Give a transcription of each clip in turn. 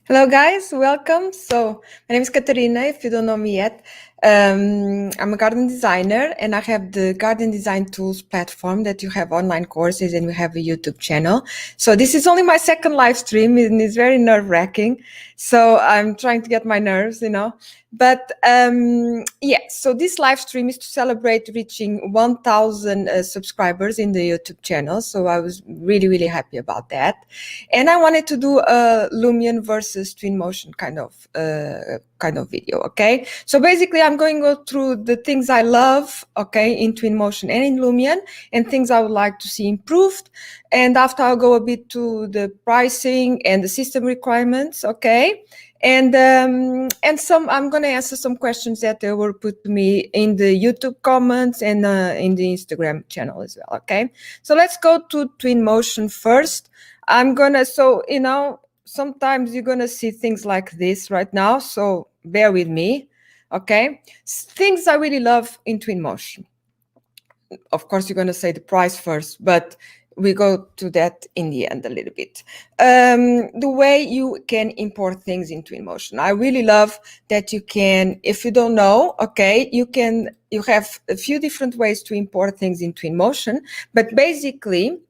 Hello guys, welcome. So my name is Katarina, if you don't know me yet. I'm a garden designer and I have the Garden Design Tools platform that you have online courses and we have a YouTube channel. So this is only my second live stream and it's very nerve-wracking. So I'm trying to get my nerves, But so this live stream is to celebrate reaching 1,000 subscribers in the YouTube channel. So I was really, really happy about that. And I wanted to do a Lumion versus Twinmotion kind of video, okay? So basically I'm going to go through the things I love, okay, in Twinmotion and in Lumion, and things I would like to see improved. And after I'll go a bit to the pricing and the system requirements, okay? And I'm going to answer some questions that were put to me in the YouTube comments and in the Instagram channel as well, okay? So let's go to Twinmotion first. Sometimes you're gonna see things like this right now, so bear with me, okay? Things I really love in Twinmotion. Of course, you're gonna say the price first, but we go to that in the end a little bit. The way you can import things in Twinmotion. I really love that you can, if you don't know, okay, you have a few different ways to import things in Twinmotion, but basically,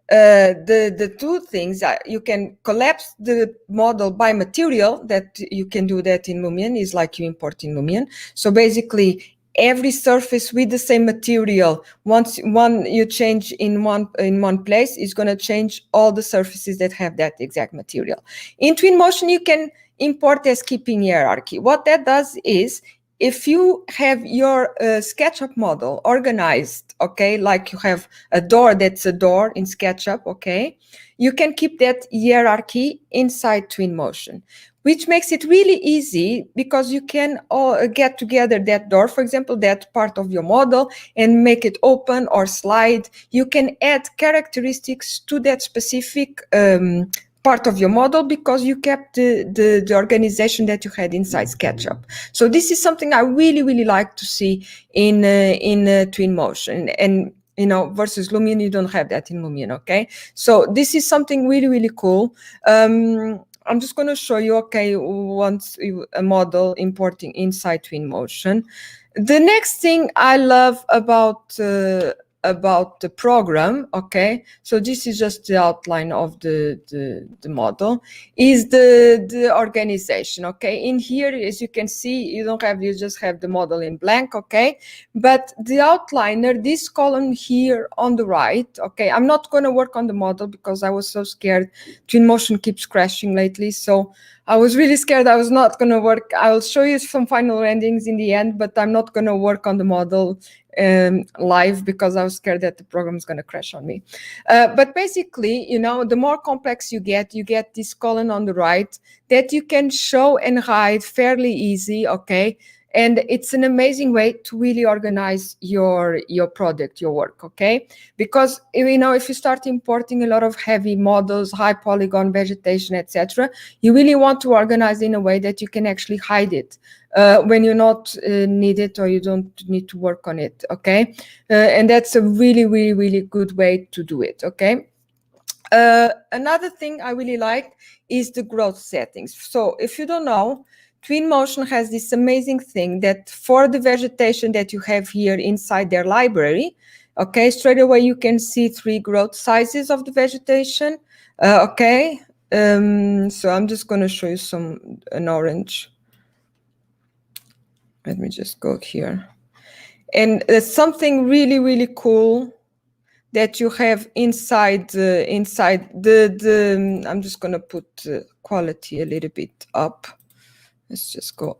the two things you can collapse the model by material, that you can do that in Lumion, is like you import in Lumion. So basically every surface with the same material, once you change in one place, is going to change all the surfaces that have that exact material. In Twinmotion you can import as keeping hierarchy. What that does is, if you have your SketchUp model organized, okay, like you have a door that's a door in SketchUp, okay, you can keep that hierarchy inside Twinmotion, which makes it really easy because you can all get together that door, for example, that part of your model, and make it open or slide. You can add characteristics to that specific part of your model because you kept the organization that you had inside SketchUp. So this is something I really, really like to see in Twinmotion. And versus Lumion, you don't have that in Lumion, okay? So this is something really, really cool. I'm just going to show you, okay, once a model importing inside Twinmotion. The next thing I love about the program, okay, so this is just the outline of the model, is the organization, okay. In here, as you can see, you just have the model in blank, okay, but the outliner, this column here on the right, okay, I'm not going to work on the model because I was so scared. Twinmotion keeps crashing lately, so I was really scared I was not going to work. I'll show you some final rendings in the end, but I'm not going to work on the model live because I was scared that the program is going to crash on me. But basically, the more complex you get this column on the right that you can show and hide fairly easy, okay? And it's an amazing way to really organize your product, your work, okay? Because if you start importing a lot of heavy models, high polygon, vegetation, etc., you really want to organize in a way that you can actually hide it when you not need it or you don't need to work on it, okay? And that's a really, really, really good way to do it, okay? Another thing I really like is the growth settings. So if you don't know, Twinmotion has this amazing thing that for the vegetation that you have here inside their library, okay, straight away you can see 3 growth sizes of the vegetation, okay? So I'm just going to show you an orange. Let me just go here. And there's something really, really cool that you have inside the I'm just going to put quality a little bit up. Let's just go.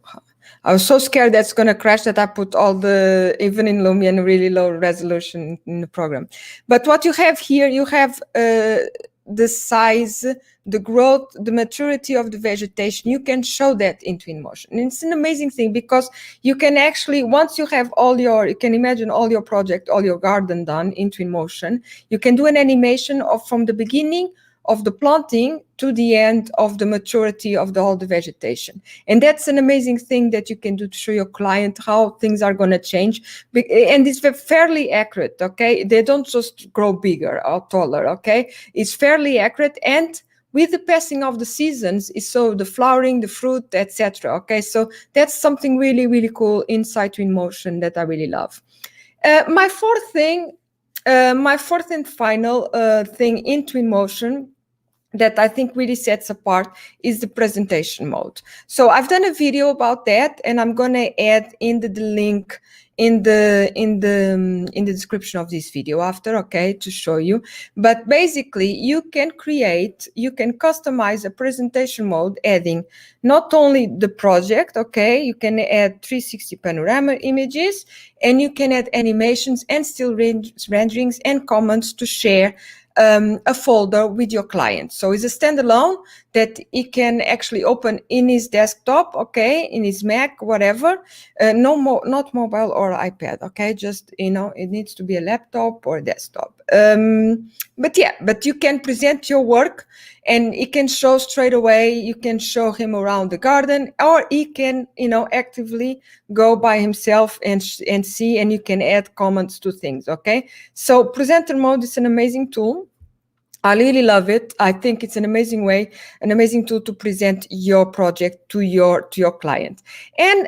I was so scared that's going to crash that I put even in Lumion, really low resolution in the program. But what you have here, you have the size, the growth, the maturity of the vegetation. You can show that in Twinmotion. And it's an amazing thing because you can actually, once you have you can imagine all your project, all your garden done in Twinmotion, you can do an animation from the beginning of the planting to the end of the maturity of all the vegetation. And that's an amazing thing that you can do to show your client how things are going to change. And it's fairly accurate, okay? They don't just grow bigger or taller, okay? It's fairly accurate. And with the passing of the seasons, so the flowering, the fruit, etc. Okay, so that's something really, really cool inside Twinmotion that I really love. My fourth and final thing in Twinmotion that I think really sets apart is the presentation mode. So I've done a video about that, and I'm going to add in the link in the description of this video after, okay, to show you. But basically, you can customize a presentation mode, adding not only the project, okay, you can add 360 panorama images, and you can add animations and still renderings and comments to share a folder with your client. So it's a standalone that he can actually open in his desktop, okay, in his Mac, whatever, not mobile or iPad, okay, just, it needs to be a laptop or a desktop. But you can present your work, and he can show straight away. You can show him around the garden, or he can, actively go by himself and see, and you can add comments to things, okay? So presenter mode is an amazing tool. I really love it. I think it's an amazing way, an amazing tool to present your project to your client. And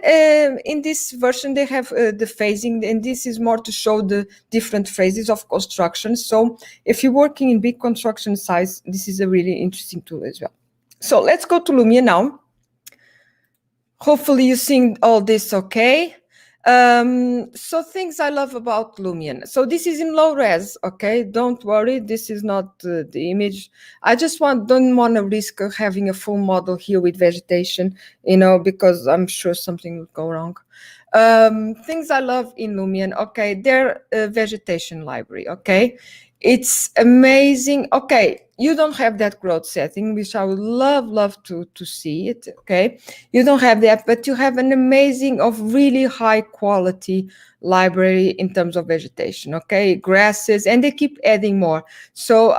in this version, they have the phasing, and this is more to show the different phases of construction. So if you're working in big construction size, this is a really interesting tool as well. So let's go to Lumion now. Hopefully you're seeing all this okay. So things I love about Lumion. So this is in low res, okay? Don't worry, this is not the image. I just don't want to risk having a full model here with vegetation, because I'm sure something will go wrong. Things I love in Lumion, okay? Their vegetation library, okay? It's amazing. Okay, you don't have that growth setting, which I would love to see it, okay? You don't have that, but you have an amazing of really high quality library in terms of vegetation, okay? Grasses, and they keep adding more. So,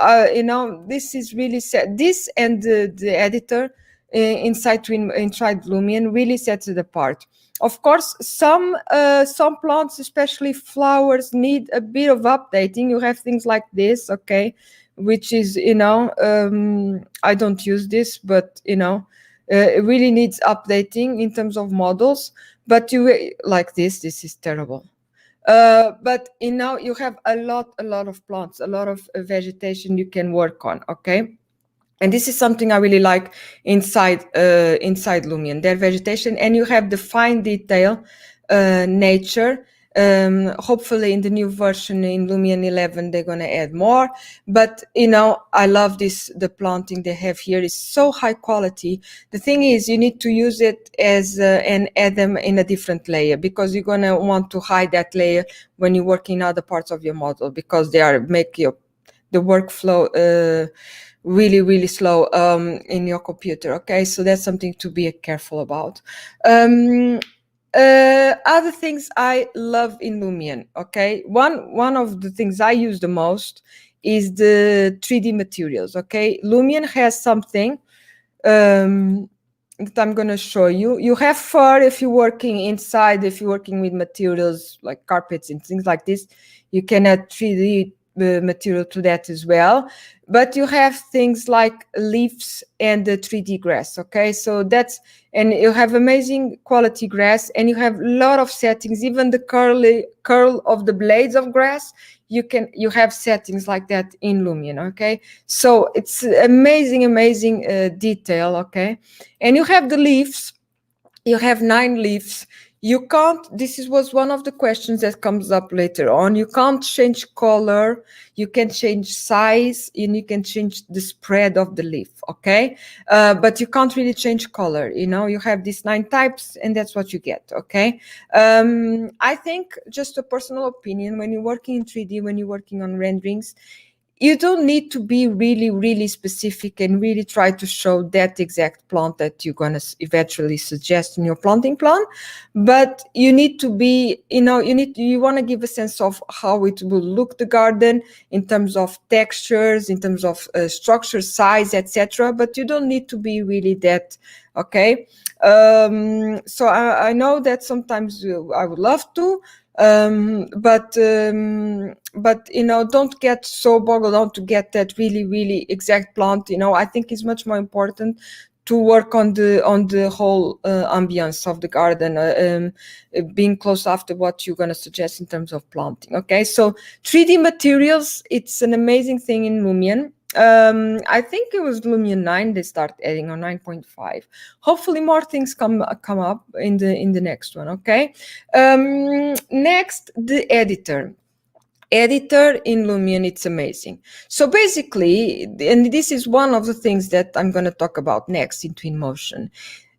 this is really set. This and the editor inside Lumion really sets it apart. Of course, some plants, especially flowers, need a bit of updating. You have things like this, okay, which is, I don't use this, but, it really needs updating in terms of models. But you like this is terrible. But, you have a lot of plants, a lot of vegetation you can work on, okay? And this is something I really like inside Lumion, their vegetation, and you have the fine detail nature. Hopefully in the new version in Lumion 11 they're going to add more, but I love the planting they have here is so high quality. The thing is, you need to use it as and add them in a different layer, because you're going to want to hide that layer when you work in other parts of your model, because they are making the workflow really slow in your computer, okay? So that's something to be careful about. Other things I love in Lumion, okay? One of the things I use the most is the 3D materials, okay? Lumion has something that I'm going to show you. You have fur if you're working inside, if you're working with materials like carpets and things like this, you can add 3D material to that as well. But you have things like leaves and the 3D grass, okay? So and you have amazing quality grass, and you have a lot of settings, even the curl of the blades of grass, you have settings like that in Lumion, okay? So it's amazing detail, okay? And you have the leaves. You have 9 leaves. You can't, was one of the questions that comes up later on. You can't change color, you can change size, and you can change the spread of the leaf, okay? But you can't really change color, you have these 9 types, and that's what you get, okay? I think, just a personal opinion, when you're working in 3D, when you're working on renderings, you don't need to be really specific and really try to show that exact plant that you're going to eventually suggest in your planting plan, but you need to be, you want to give a sense of how it will look, the garden, in terms of textures, in terms of structure, size, etc. But you don't need to be really that, okay? So I know that sometimes I would love to, But you know, don't get so boggled down to get that really exact plant. You know, I think it's much more important to work on the whole ambience of the garden, being close after what you're going to suggest in terms of planting. Okay, so 3D materials, it's an amazing thing in Lumion. I think it was Lumion 9 they start adding, or 9.5. Hopefully more things come up in the next one. Okay, next, the editor in Lumion, it's amazing. So basically, and this is one of the things that I'm going to talk about next in Twinmotion,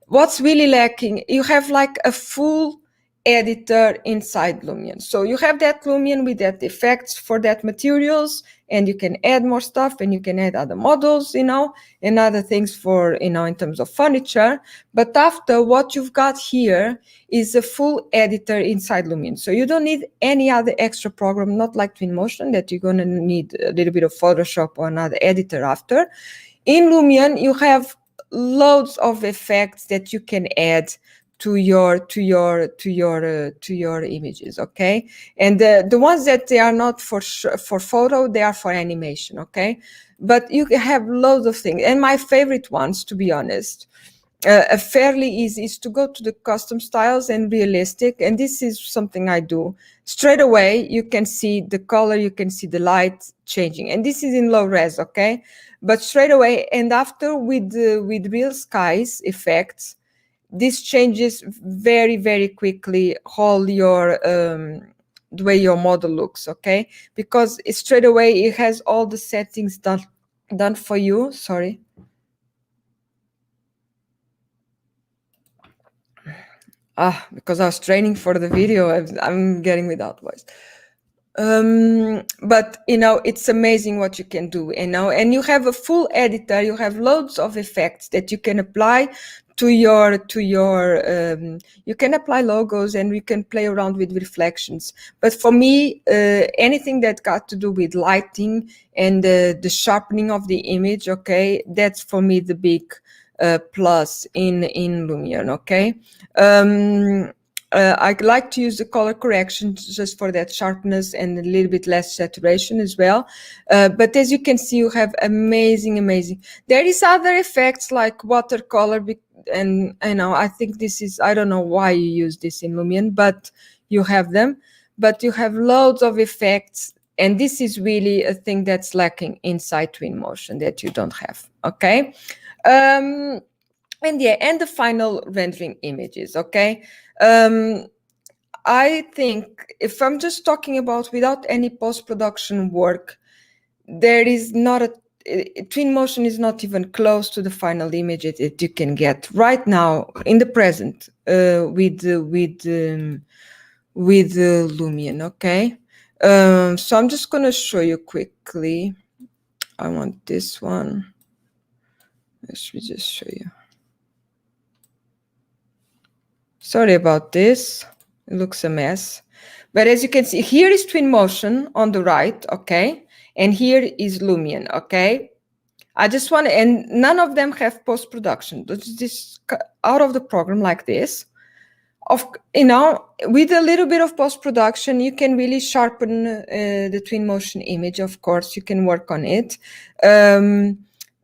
what's really lacking, you have like a full editor inside Lumion. So you have that Lumion with that effects for that materials, and you can add more stuff, and you can add other models, you know, and other things for, you know, in terms of furniture. But after, what you've got here is a full editor inside Lumion. So you don't need any other extra program, not like Twinmotion that you're going to need a little bit of Photoshop or another editor after. In Lumion, you have loads of effects that you can add to your images. Okay, and the ones that they are not for photo, they are for animation. Okay, but you have loads of things, and my favorite ones, to be honest, fairly easy, is to go to the custom styles and realistic, and this is something I do straight away. You can see the color, you can see the light changing, and this is in low res. Okay, but straight away, and after with real skies effects, this changes very quickly all your the way your model looks. Okay, because straight away it has all the settings done for you. Sorry. Because I was training for the video, I'm getting without voice. But you know, it's amazing what you can do, you know, and you have a full editor, you have loads of effects that you can apply to your you can apply logos, and you can play around with reflections. But for me, anything that got to do with lighting and the sharpening of the image, okay, that's for me the big plus in Lumion. Okay, I like to use the color correction just for that sharpness and a little bit less saturation as well. But as you can see, you have amazing. There is other effects like watercolor, and you know, I think this is, I don't know why you use this in Lumion, but you have them. But you have loads of effects, and this is really a thing that's lacking inside Twinmotion that you don't have. Okay. And yeah, and the final rendering images. Okay. I think if I'm just talking about without any post-production work, there is not a Twinmotion is not even close to the final image that you can get right now in the present with Lumion. Okay, so I'm just going to show you quickly. I want this one. Let me just show you. Sorry about this. It looks a mess. But as you can see, here is Twinmotion on the right, okay? And here is Lumion, okay? I just want to, and none of them have post-production. This out of the program like this. You know, with a little bit of post-production, you can really sharpen the Twinmotion image. Of course, you can work on it.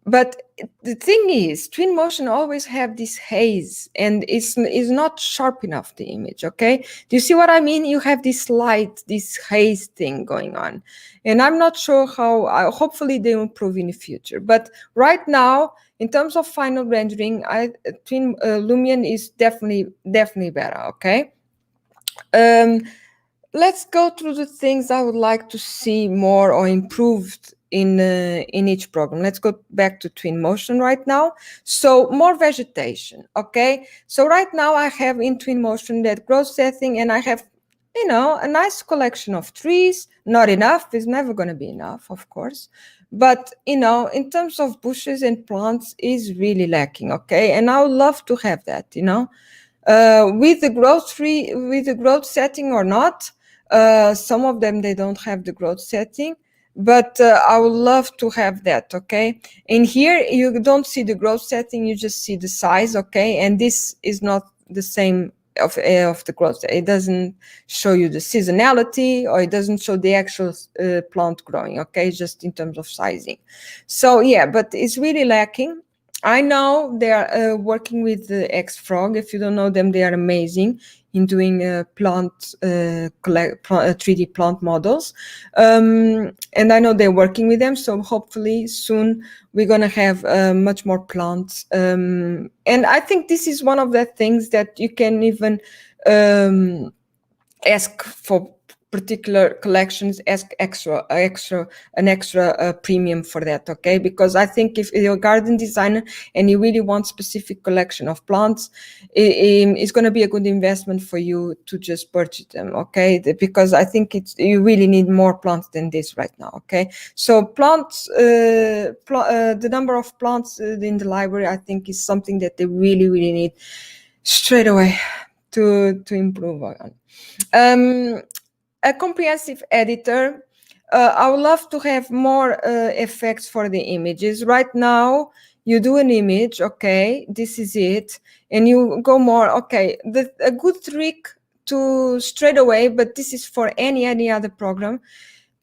But the thing is, Twinmotion always have this haze, and is not sharp enough, the image. Okay, do you see what I mean? You have this light, this haze thing going on, and I'm not sure how. Hopefully, they will improve in the future. But right now, in terms of final rendering, Lumion is definitely better. Okay. Let's go through the things I would like to see more or improved in each program. Let's go back to Twinmotion right now. So more vegetation. Okay, so right now I have in Twinmotion that growth setting, and I have, you know, a nice collection of trees. Not enough, it's never going to be enough, of course, but you know, in terms of bushes and plants is really lacking. Okay, and I would love to have that, you know, with the growth setting or not. Some of them, they don't have the growth setting, but I would love to have that. Okay, in here you don't see the growth setting, you just see the size. Okay, and this is not the same of the growth. It doesn't show you the seasonality, or it doesn't show the actual plant growing, okay, just in terms of sizing. So yeah, but it's really lacking. I know they are working with the XFrog. If you don't know them, they are amazing in doing 3D plant models. And I know they're working with them, so hopefully soon we're going to have much more plants. And I think this is one of the things that you can even ask for particular collections, ask an extra premium for that, okay? Because I think if you're a garden designer and you really want specific collection of plants, it's going to be a good investment for you to just purchase them, okay? Because I think you really need more plants than this right now, okay? So plants, the number of plants in the library, I think, is something that they really need straight away to improve on. A comprehensive editor. I would love to have more effects for the images. Right now, you do an image, okay, this is it, and you go more, okay. A good trick to straight away, but this is for any other program.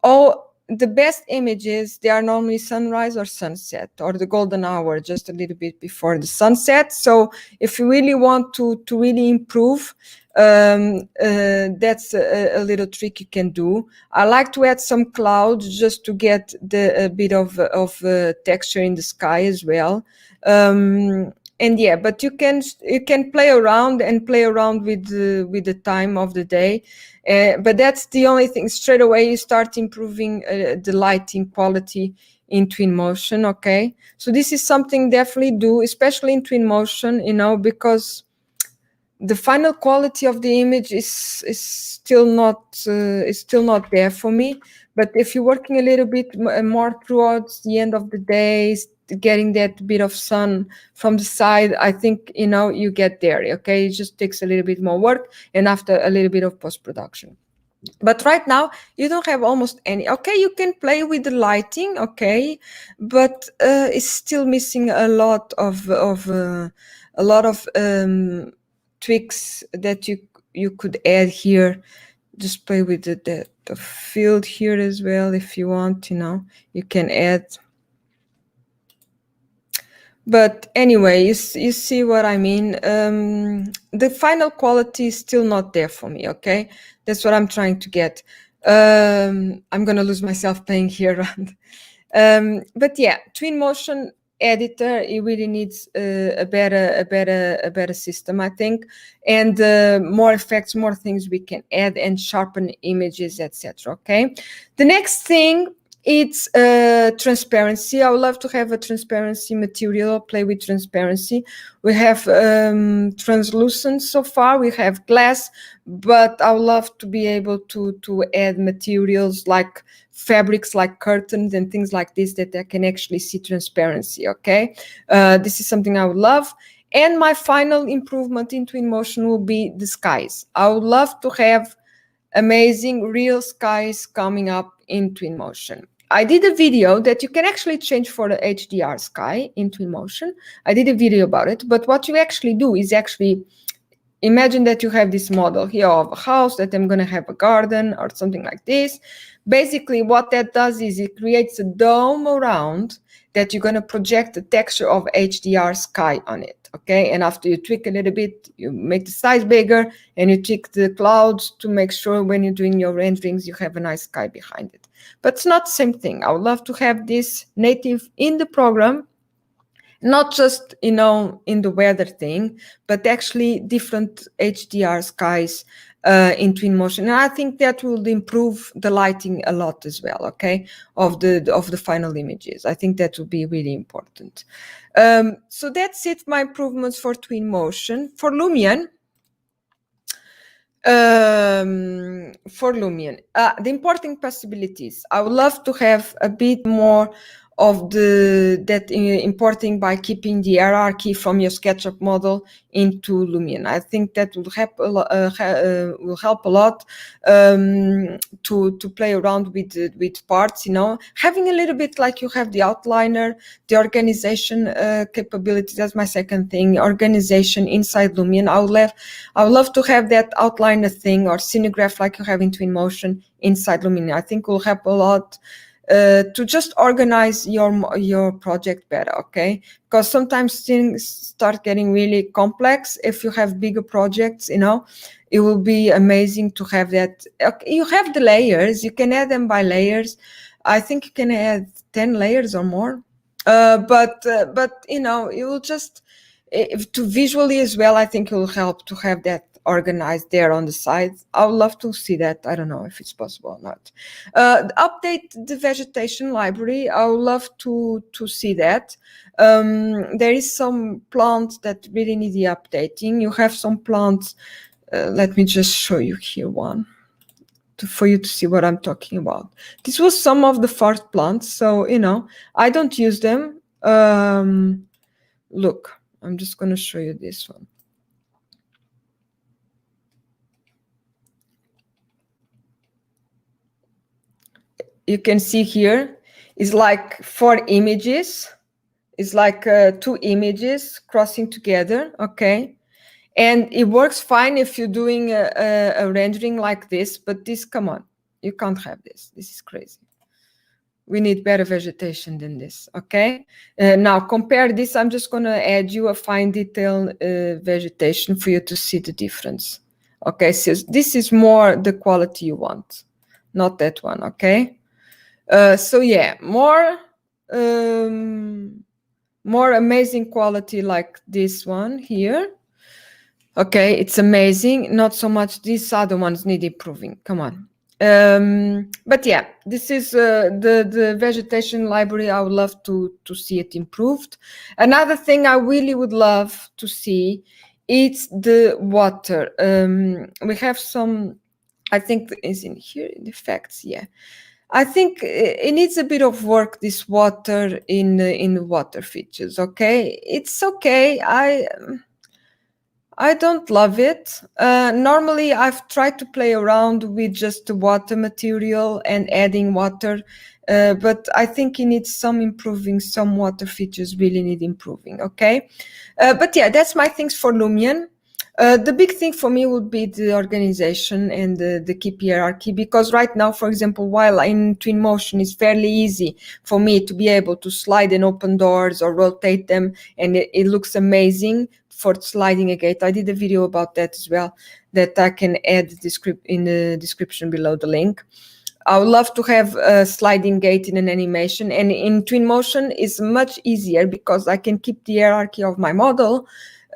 The best images, they are normally sunrise or sunset, or the golden hour, just a little bit before the sunset. So if you really want to really improve, that's a little trick you can do. I like to add some clouds just to get a bit of texture in the sky as well. And yeah, but you can play around with the time of the day. But that's the only thing. Straight away, you start improving the lighting quality in Twinmotion, okay? So this is something definitely do, especially in Twinmotion, because the final quality of the image is still not there for me. But if you're working a little bit more towards the end of the day, getting that bit of sun from the side, I think you get there, okay? It just takes a little bit more work, and after a little bit of post-production. But right now you don't have almost any. Okay, you can play with the lighting, okay, but it's still missing a lot of tweaks that you could add here. Just play with the field here as well if you want. You can add. But anyway, you see what I mean. The final quality is still not there for me, okay? That's what I'm trying to get. I'm going to lose myself playing here around. But yeah, Twinmotion editor, it really needs a better system, I think, and more effects, more things we can add, and sharpen images, etc. Okay. The next thing, it's transparency. I would love to have a transparency material, play with transparency. We have translucent so far, we have glass, but I would love to be able to add materials like fabrics, like curtains and things like this, that I can actually see transparency, okay? This is something I would love. And my final improvement in Twinmotion will be the skies. I would love to have amazing real skies coming up in Twinmotion. I did a video that you can actually change for the HDR sky in Twinmotion. I did a video about it, but what you actually do is actually imagine that you have this model here of a house that I'm going to have a garden or something like this. Basically, what that does is it creates a dome around that you're going to project the texture of HDR sky on it, okay? And after you tweak a little bit, you make the size bigger, and you tweak the clouds to make sure when you're doing your renderings, you have a nice sky behind it. But it's not the same thing. I would love to have this native in the program, not just, in the weather thing, but actually different HDR skies in Twinmotion. And I think that will improve the lighting a lot as well, okay, of the final images. I think that will be really important. So that's it, my improvements for Twinmotion. For Lumion, the importing possibilities, I would love to have a bit more of importing by keeping the hierarchy from your SketchUp model into Lumion. I think that will help a lot to play around with parts. Having a little bit like you have the outliner, the organization capability. That's my second thing. Organization inside Lumion. I would love to have that outliner thing or scenograph like you have in Twinmotion inside Lumion. I think will help a lot to just organize your project better, okay? Because sometimes things start getting really complex. If you have bigger projects, it will be amazing to have that. You have the layers, you can add them by layers. I think you can add 10 layers or more. But it will just, to visually as well, I think it will help to have that organized there on the side. I would love to see that. I don't know if it's possible or not. Update the vegetation library. I would love to see that. There is some plants that really need the updating. You have some plants. Let me just show you here one for you to see what I'm talking about. This was some of the first plants. So, I don't use them. Look, I'm just going to show you this one. You can see here is like 4 images. It's like 2 images crossing together, okay? And it works fine if you're doing a rendering like this, but this, come on, you can't have this. This is crazy. We need better vegetation than this, okay? Now, compare this. I'm just going to add you a fine detail vegetation for you to see the difference. Okay, so this is more the quality you want, not that one, okay? So yeah, more amazing quality like this one here. Okay, it's amazing. Not so much these other ones need improving. Come on. But yeah, this is the vegetation library. I would love to see it improved. Another thing I really would love to see is the water. We have some, I think is in here in the facts. Yeah. I think it needs a bit of work, this water in the water features, okay? It's okay. I don't love it. Normally, I've tried to play around with just the water material and adding water, but I think it needs some improving. Some water features really need improving, okay? But yeah, that's my things for Lumion. The big thing for me would be the organization and the keep hierarchy, because right now, for example, while in Twinmotion, it's fairly easy for me to be able to slide and open doors or rotate them, and it looks amazing for sliding a gate. I did a video about that as well, that I can add in the description below the link. I would love to have a sliding gate in an animation, and in Twinmotion it's much easier because I can keep the hierarchy of my model.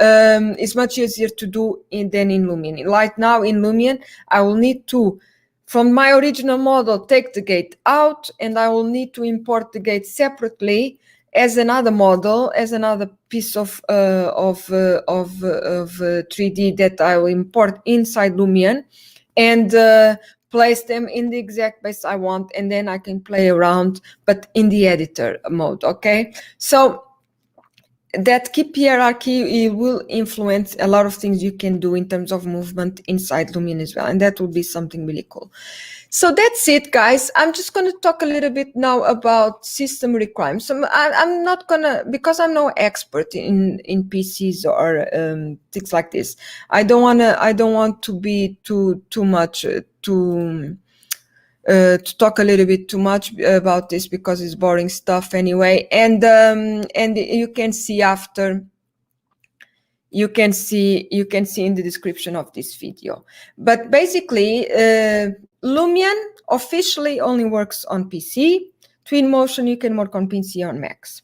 It's much easier to do than in Lumion. Right now in Lumion, I will need to, from my original model, take the gate out, and I will need to import the gate separately as another model, as another piece of 3D that I will import inside Lumion, and place them in the exact place I want, and then I can play around, but in the editor mode, okay? So that keep hierarchy, it will influence a lot of things you can do in terms of movement inside Lumion as well, and that will be something really cool. So that's it, guys. I'm just going to talk a little bit now about system requirements. I'm not going to, because I'm no expert in PCs or things like this. I don't want to be too much to talk a little bit too much about this, because it's boring stuff anyway. And you can see after. You can see in the description of this video. But basically, Lumion officially only works on PC. Twinmotion, you can work on PC or Macs.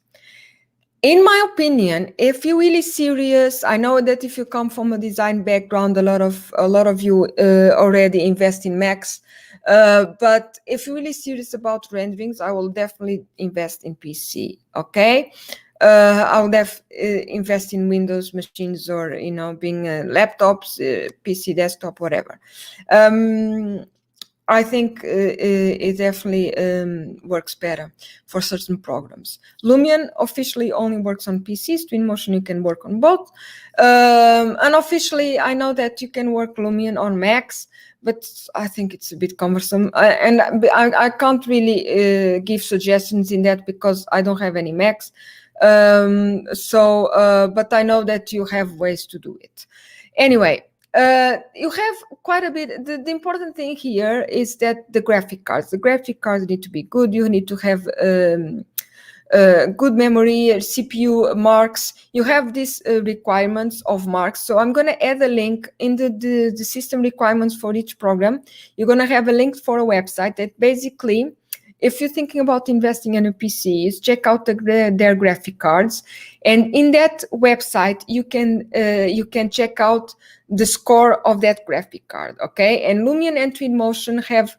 In my opinion, if you're really serious, I know that if you come from a design background, a lot of you already invest in Macs. But if you're really serious about renderings, I will definitely invest in PC. Okay. I would have invest in Windows machines, or being laptops, PC, desktop, whatever. I think it definitely works better for certain programs. Lumion officially only works on PCs. Twinmotion, you can work on both. Unofficially, I know that you can work Lumion on Macs, but I think it's a bit cumbersome. And I can't really give suggestions in that because I don't have any Macs. But I know that you have ways to do it. Anyway, you have quite a bit. The important thing here is that the graphic cards need to be good. You need to have good memory, CPU marks. You have these requirements of marks. So I'm going to add a link in the system requirements for each program. You're going to have a link for a website that basically, if you're thinking about investing in a PC, is check out their graphic cards, and in that website you can check out the score of that graphic card. Okay, and Lumion and Twinmotion have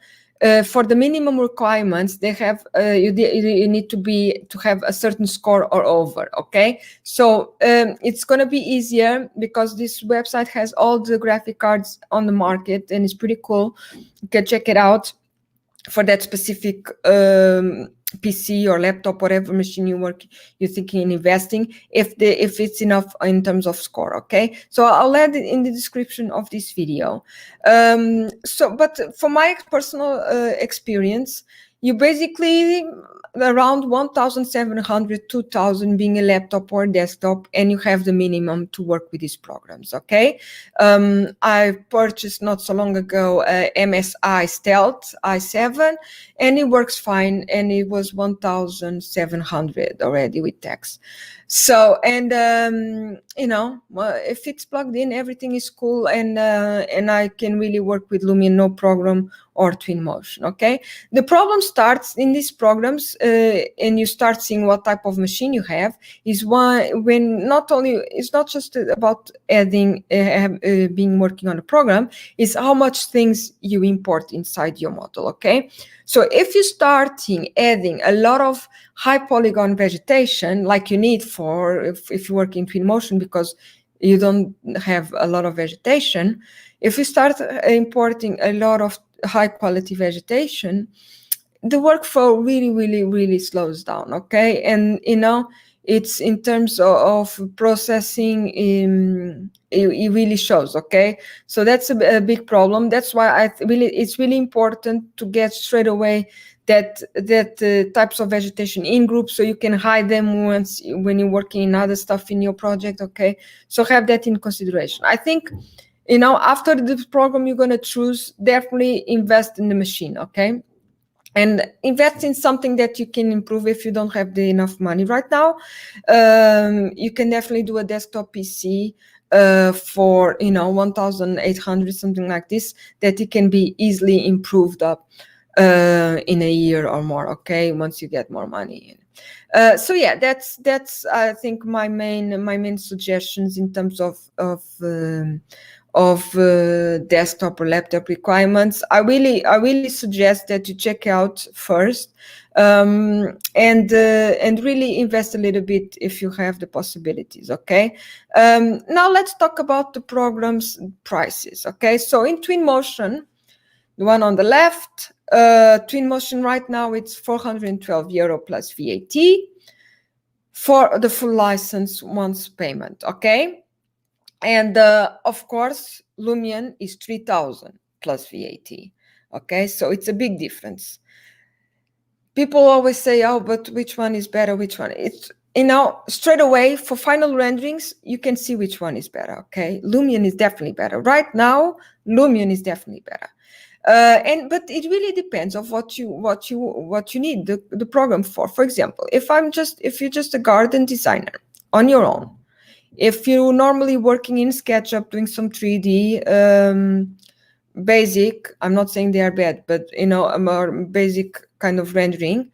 for the minimum requirements, they have you need to have a certain score or over. Okay, so it's going to be easier because this website has all the graphic cards on the market and it's pretty cool. You can check it out for that specific PC or laptop, whatever machine you're thinking in investing, if it's enough in terms of score. Okay, so I'll add it in the description of this video. But for my personal experience, you basically around 1,700, 2,000 being a laptop or a desktop, and you have the minimum to work with these programs. Okay, I purchased not so long ago MSI Stealth i7, and it works fine, and it was 1,700 already with tax. So, and if it's plugged in, everything is cool, and I can really work with Lumion, no problem, or Twinmotion. Okay, the problem starts in these programs, and you start seeing what type of machine you have. Is when not only it's not just about adding being working on a program, is how much things you import inside your model. Okay, so if you starting adding a lot of high polygon vegetation, like you need for if you work in Twinmotion, because you don't have a lot of vegetation, if you start importing a lot of high quality vegetation, the workflow really slows down. Okay, and it's in terms of processing, it really shows. Okay, so that's a big problem. That's why it's really important to get straight away that types of vegetation in groups, so you can hide them when you're working in other stuff in your project. Okay, so have that in consideration. I think after the program you're going to choose, definitely invest in the machine. Okay, and invest in something that you can improve. If you don't have enough money right now, you can definitely do a desktop PC for 1,800, something like this, that it can be easily improved up in a year or more. Okay, once you get more money in. So yeah, that's I think my main suggestions in terms of desktop or laptop requirements. I really suggest that you check out first, and really invest a little bit if you have the possibilities. Okay, now let's talk about the program's prices. Okay, so in Twinmotion, the one on the left, Twinmotion right now it's €412 plus VAT for the full license once payment. Okay, and of course Lumion is 3,000 plus VAT. Okay, so it's a big difference. People always say, oh, but which one is better, which one? It's straight away for final renderings you can see which one is better. Okay, Lumion is definitely better right now. Lumion is definitely better. But it really depends on what you need the program for. For example, if you're just a garden designer on your own, if you're normally working in SketchUp doing some 3D basic, I'm not saying they are bad, but a more basic kind of rendering,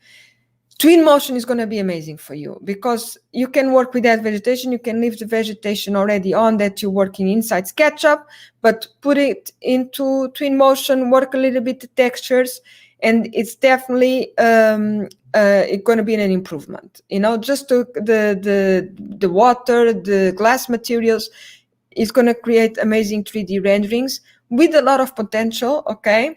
Twinmotion is going to be amazing for you, because you can work with that vegetation. You can leave the vegetation already on that you're working inside SketchUp, but put it into Twinmotion, work a little bit the textures, and it's definitely it's going to be an improvement. Just the water, the glass materials is going to create amazing 3D renderings with a lot of potential. Okay,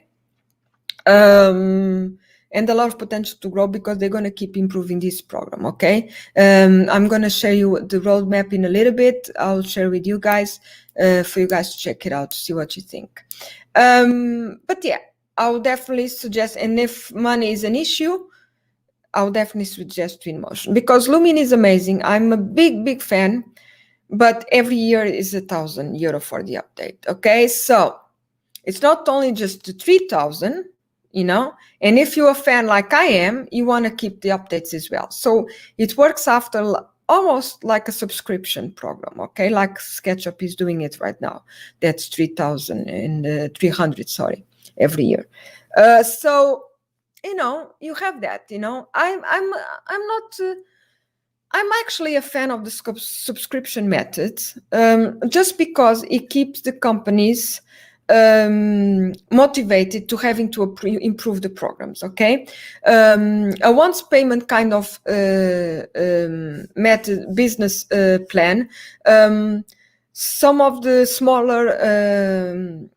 and a lot of potential to grow because they're going to keep improving this program. Okay, I'm going to share you the roadmap in a little bit. I'll share with you guys for you guys to check it out to see what you think. But yeah, I would definitely suggest, and if money is an issue, I would definitely suggest Twinmotion because Lumion is amazing. I'm a big fan, but every year is €1,000 for the update. Okay, so it's not only just the 3,000, and if you're a fan like I am, you want to keep the updates as well. So it works after almost like a subscription program, okay, like SketchUp is doing it right now. That's 3,300, sorry, every year. So you have that. I'm actually a fan of the subscription method, just because it keeps the companies motivated to having to improve the programs. Okay, a once payment kind of method business plan. Some of the smaller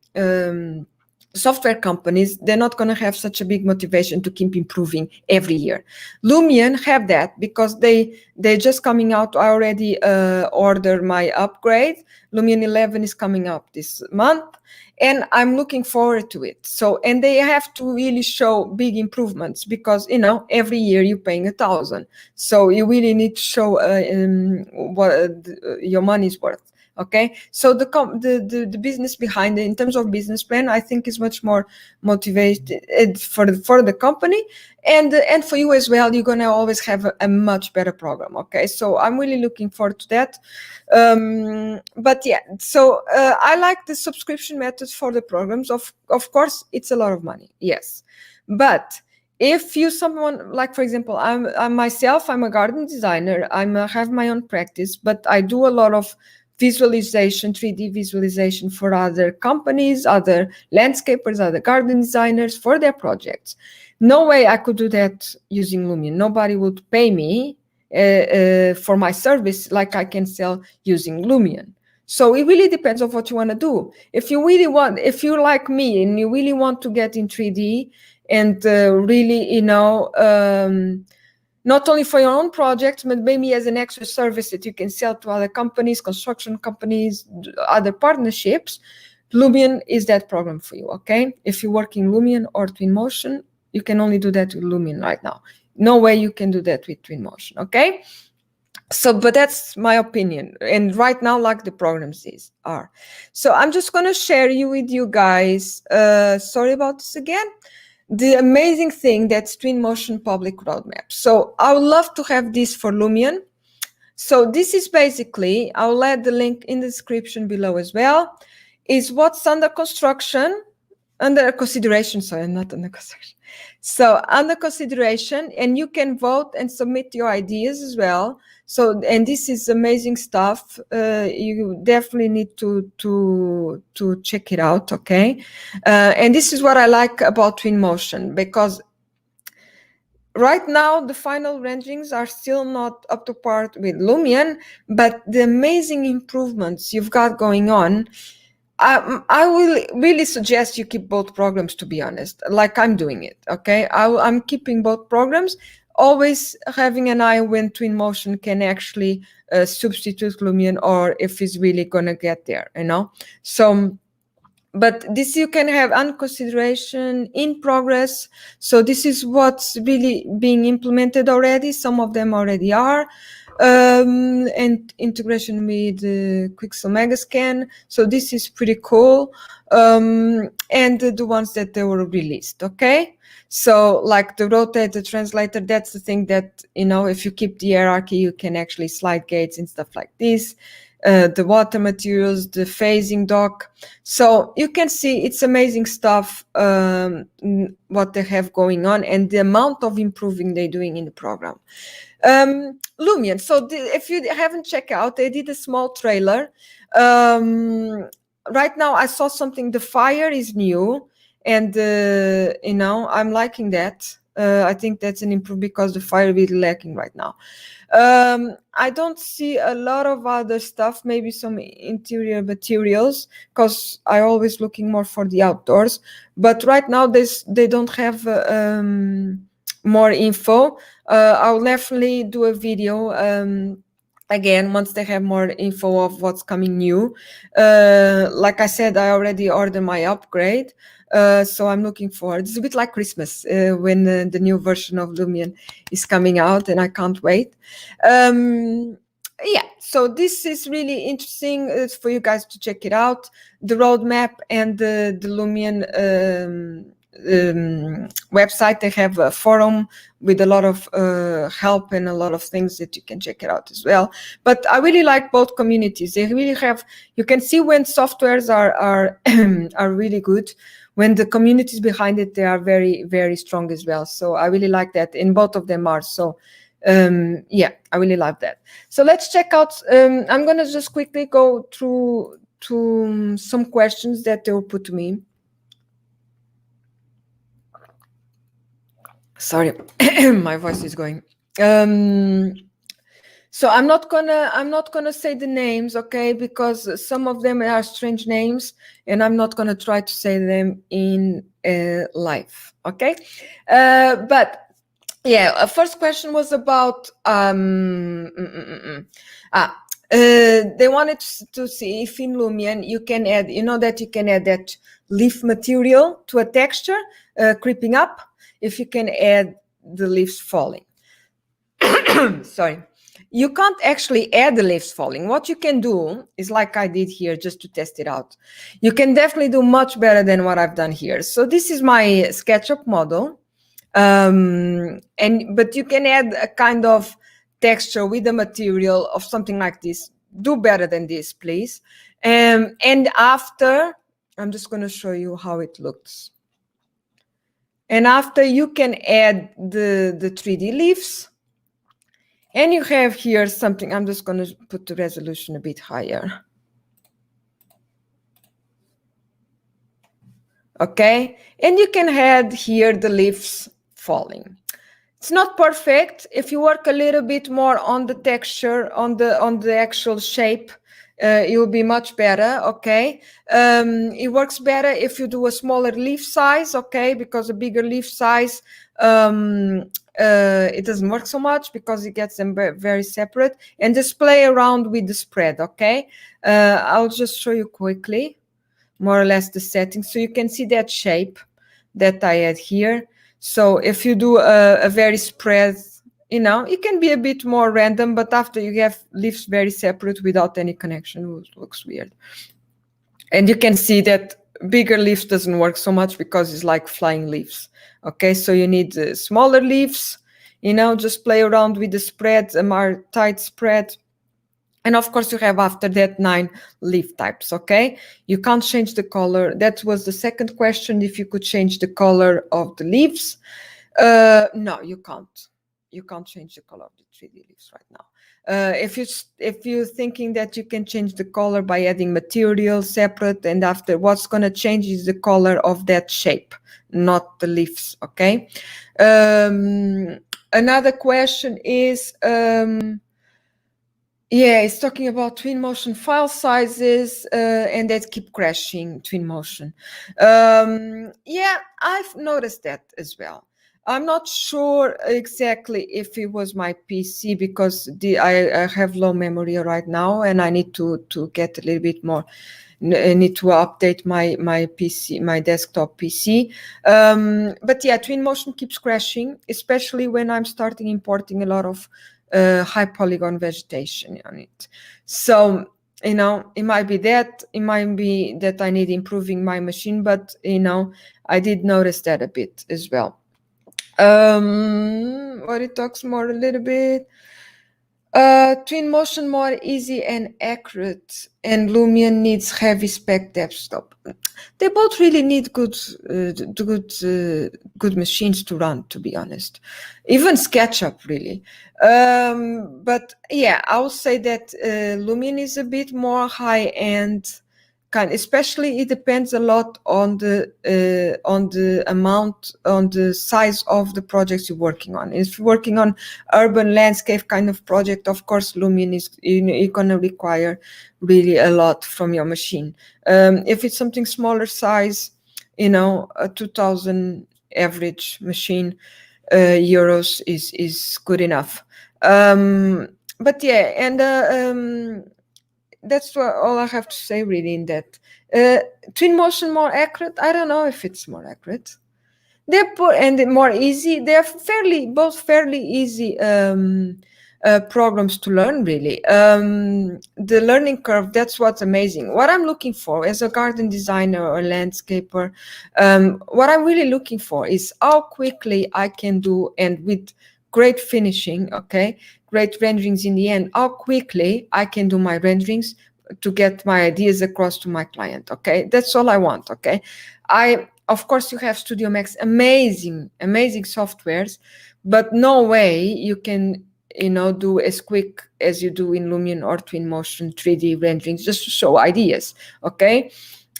software companies, they're not going to have such a big motivation to keep improving every year. Lumion have that because they're just coming out. I already ordered my upgrade. Lumion 11 is coming up this month, and I'm looking forward to it. So, and they have to really show big improvements because every year you're paying $1,000, so you really need to show what your money's worth. Okay, so the business behind it, in terms of business plan, I think is much more motivated for the company, and for you as well. You're gonna always have a much better program. Okay, so I'm really looking forward to that. But yeah, so I like the subscription methods for the programs. Of course, it's a lot of money, yes, but if you someone like, for example, I'm myself, I'm a garden designer. I have my own practice, but I do a lot of visualization, 3D visualization for other companies, other landscapers, other garden designers for their projects. No way I could do that using Lumion. Nobody would pay me for my service like I can sell using Lumion. So it really depends on what you want to do. If you're like me and you really want to get in 3D and really, not only for your own projects, but maybe as an extra service that you can sell to other companies, construction companies, other partnerships, Lumion is that program for you, okay? If you work in Lumion or Twinmotion, you can only do that with Lumion right now. No way you can do that with Twinmotion, okay? So, but that's my opinion. And right now, like the programs are. So I'm just going to share with you guys, sorry about this again, the amazing thing that's Twinmotion public roadmap. So I would love to have this for Lumion. So this is basically, I'll add the link in the description below as well, is what's under consideration, sorry, not under construction. So under consideration, and you can vote and submit your ideas as well. So, and this is amazing stuff. You definitely need to check it out, okay? And this is what I like about Twinmotion, because right now the final renderings are still not up to par with Lumion, but the amazing improvements you've got going on, I will really suggest you keep both programs, to be honest, like I'm doing it, okay? I'm keeping both programs, always having an eye when Twinmotion can actually substitute Lumion, or if it's really gonna get there, So, but this you can have under consideration, in progress. So this is what's really being implemented already. Some of them already are. And integration with Quixel Megascan. So this is pretty cool. And the ones that they were released, okay? So like the rotate, the translator, that's the thing that, if you keep the hierarchy, you can actually slide gates and stuff like this. The water materials, the phasing dock. So you can see it's amazing stuff, what they have going on and the amount of improving they're doing in the program. Lumion, so if you haven't checked out, they did a small trailer. Right now I saw something, the fire is new, and I'm liking that. I think that's an improvement because the fire is lacking right now. I don't see a lot of other stuff, maybe some interior materials, because I always looking more for the outdoors. But right now they don't have more info. I'll definitely do a video again once they have more info of what's coming new. Like I said, I already ordered my upgrade. So I'm looking forward. It's a bit like Christmas when the new version of Lumion is coming out, and I can't wait. Yeah, so this is really interesting. It's for you guys to check it out. The roadmap and the Lumion website. They have a forum with a lot of help and a lot of things that you can check it out as well. But I really like both communities. They really have. You can see when softwares are are really good. When the communities behind it, they are very, very strong as well. So I really like that, and both of them are. So yeah, I really love that. So let's check out. I'm going to just quickly go through to some questions that they will put to me. Sorry, my voice is going. So I'm not gonna say the names, okay? Because some of them are strange names, and I'm not gonna try to say them in live, okay? But yeah, first question was about they wanted to see if in Lumion you can add, you know, that you can add that leaf material to a texture creeping up. If you can add the leaves falling. Sorry. You can't actually add the leaves falling. What you can do is like I did here just to test it out. You can definitely do much better than what I've done here. So this is my SketchUp model. But you can add a kind of texture with the material of something like this. Do better than this, please. And after, I'm just going to show you how it looks. And after, you can add the 3D leaves. And you have here something, I'm just going to put the resolution a bit higher. Okay, and you can add here the leaves falling. It's not perfect. If you work a little bit more on the texture, on the actual shape, it will be much better, okay? It works better if you do a smaller leaf size, okay? Because a bigger leaf size, it doesn't work so much because it gets them very separate. And just play around with the spread, okay? I'll just show you quickly, more or less the settings. So you can see that shape that I had here. So if you do a very spread, you know, it can be a bit more random, but after you have leaves very separate without any connection, it looks weird. And you can see that bigger leaves doesn't work so much because it's like flying leaves. Okay, so you need smaller leaves, you know, just play around with the spread, a more tight spread. And of course, you have after that 9 leaf types, okay? You can't change the color. That was the second question, if you could change the color of the leaves. No, you can't. You can't change the color of the 3D leaves right now. If you're thinking that you can change the color by adding material separate, and after, what's going to change is the color of that shape, not the leaves, okay? Another question is... yeah, it's talking about Twinmotion file sizes and that keep crashing Twinmotion. Yeah, I've noticed that as well. I'm not sure exactly if it was my PC because I have low memory right now and I need to get a little bit more. I need to update my PC, my desktop PC. But yeah, Twinmotion keeps crashing, especially when I'm starting importing a lot of high polygon vegetation on it. So, you know, it might be that I need improving my machine, but you know, I did notice that a bit as well. What it talks more a little bit. Twinmotion more easy and accurate, and Lumion needs heavy spec desktop. They both really need good machines to run, to be honest. Even SketchUp, really. But yeah, I would say that Lumion is a bit more high end especially it depends a lot on the amount, on the size of the projects you're working on. If you're working on urban landscape kind of project, of course Lumion is gonna require really a lot from your machine. If it's something smaller size, a 2000 average machine, euros is good enough. But yeah, and that's all I have to say really in that. Twinmotion more accurate? I don't know if it's more accurate. They're and more easy. They're both fairly easy programs to learn, really. The learning curve, that's what's amazing. What I'm looking for as a garden designer or landscaper, what I'm really looking for is how quickly I can do, and with great finishing, okay, great renderings in the end, how quickly I can do my renderings to get my ideas across to my client. Okay, that's all I want. Okay, of course you have Studio Max, amazing softwares, but no way you can do as quick as you do in Lumion or Twinmotion 3D renderings just to show ideas. Okay,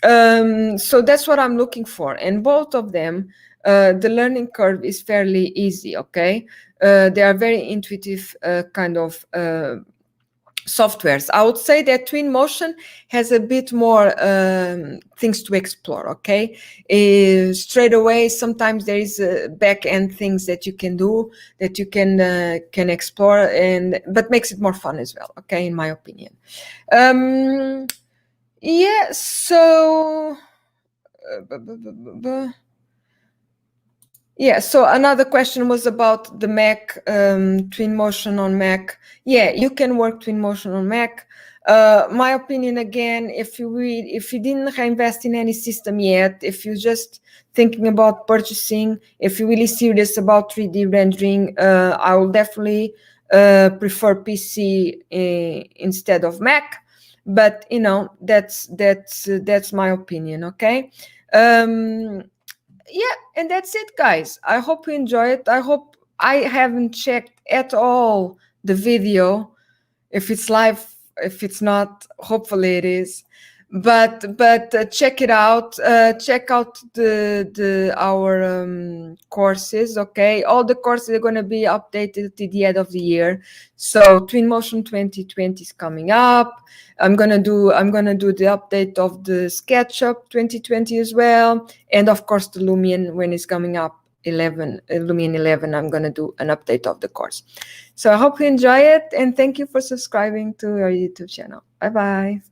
so that's what I'm looking for, and both of them, the learning curve is fairly easy. Okay, they are very intuitive kind of softwares. I would say that Twinmotion has a bit more things to explore. Okay, straight away, sometimes there is back end things that you can do, that you can explore, but makes it more fun as well. Okay, in my opinion. Yeah. So. Yeah, so another question was about the Mac, Twinmotion on Mac. Yeah, you can work Twinmotion on Mac. My opinion, again, if you didn't invest in any system yet, if you're just thinking about purchasing, if you're really serious about 3D rendering, I will definitely prefer PC instead of Mac. But that's my opinion. Okay. Yeah, and that's it, guys. I hope you enjoy it. I hope I haven't checked at all the video, if it's live, if it's not, hopefully it is. But check it out. Check out our courses. Okay, all the courses are going to be updated at the end of the year. So Twinmotion 2020 is coming up. I'm gonna do the update of the SketchUp 2020 as well, and of course the Lumion when it's coming up. Lumion 11, I'm going to do an update of the course. So I hope you enjoy it, and thank you for subscribing to our YouTube channel. Bye bye.